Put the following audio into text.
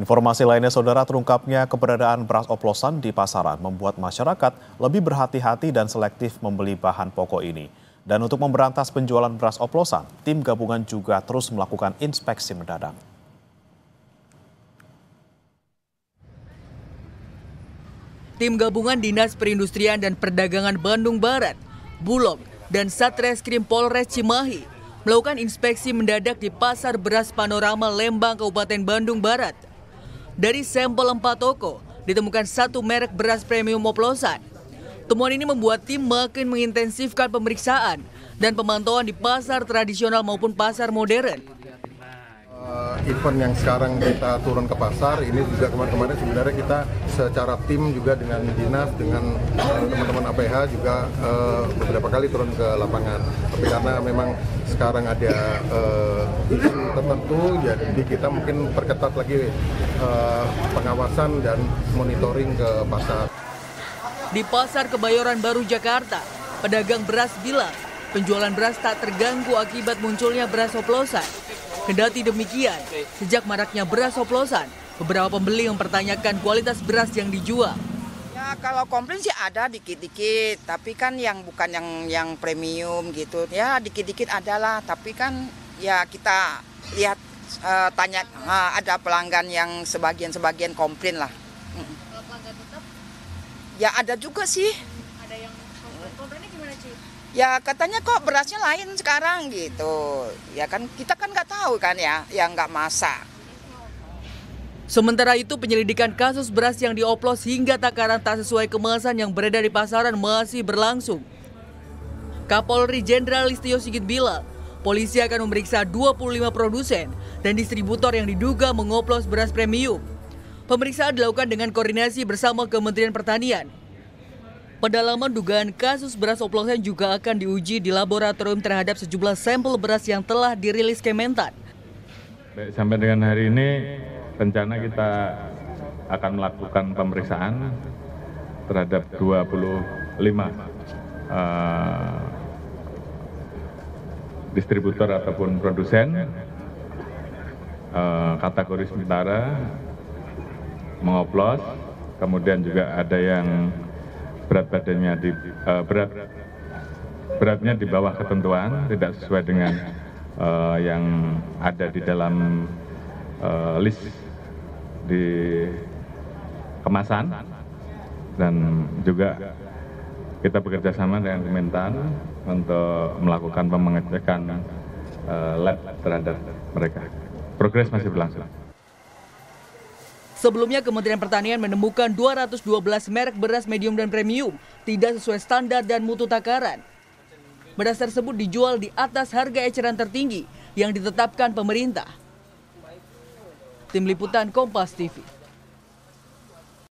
Informasi lainnya, saudara, terungkapnya keberadaan beras oplosan di pasaran membuat masyarakat lebih berhati-hati dan selektif membeli bahan pokok ini. Dan untuk memberantas penjualan beras oplosan, tim gabungan juga terus melakukan inspeksi mendadak. Tim gabungan Dinas Perindustrian dan Perdagangan Bandung Barat, Bulog, dan Satreskrim Polres Cimahi melakukan inspeksi mendadak di Pasar Beras Panorama Lembang, Kabupaten Bandung Barat. Dari sampel 4 toko, ditemukan 1 merek beras premium oplosan. Temuan ini membuat tim makin mengintensifkan pemeriksaan dan pemantauan di pasar tradisional maupun pasar modern. Event yang sekarang kita turun ke pasar, ini juga kemarin-kemarin sebenarnya kita secara tim juga dengan dinas, dengan teman-teman APH juga beberapa kali turun ke lapangan. Tapi karena memang sekarang ada isu tertentu, jadi kita mungkin perketat lagi pengawasan dan monitoring ke pasar. Di Pasar Kebayoran Baru, Jakarta, pedagang beras bilang penjualan beras tak terganggu akibat munculnya beras oplosan. Kendati demikian, sejak maraknya beras oplosan, beberapa pembeli mempertanyakan kualitas beras yang dijual. Ya kalau komplain sih ada dikit-dikit, tapi kan yang bukan yang premium gitu. Ya dikit-dikit adalah, tapi kan ya kita lihat tanya ada pelanggan yang sebagian komplain lah. Kalau pelanggan tetap? Ya ada juga sih. Ada yang komplainnya gimana, Ci? Ya katanya kok berasnya lain sekarang gitu. Ya kan kita kan nggak tahu kan ya, yang nggak masak. Sementara itu penyelidikan kasus beras yang dioplos hingga takaran tak sesuai kemasan yang beredar di pasaran masih berlangsung. Kapolri Jenderal Listio Sigit bilang, polisi akan memeriksa 25 produsen dan distributor yang diduga mengoplos beras premium. Pemeriksaan dilakukan dengan koordinasi bersama Kementerian Pertanian. Pendalaman dugaan kasus beras oplosan juga akan diuji di laboratorium terhadap sejumlah sampel beras yang telah dirilis Kementan. Baik, sampai dengan hari ini rencana kita akan melakukan pemeriksaan terhadap 25 distributor ataupun produsen kategori sementara mengoplos, kemudian juga ada yang berat badannya beratnya di bawah ketentuan, tidak sesuai dengan yang ada di dalam list di kemasan, dan juga kita bekerja sama dengan Kementan untuk melakukan pengecekan lab terhadap mereka. Progres masih berlangsung. Sebelumnya Kementerian Pertanian menemukan 212 merek beras medium dan premium tidak sesuai standar dan mutu takaran. Beras tersebut dijual di atas harga eceran tertinggi yang ditetapkan pemerintah. Tim Liputan Kompas TV.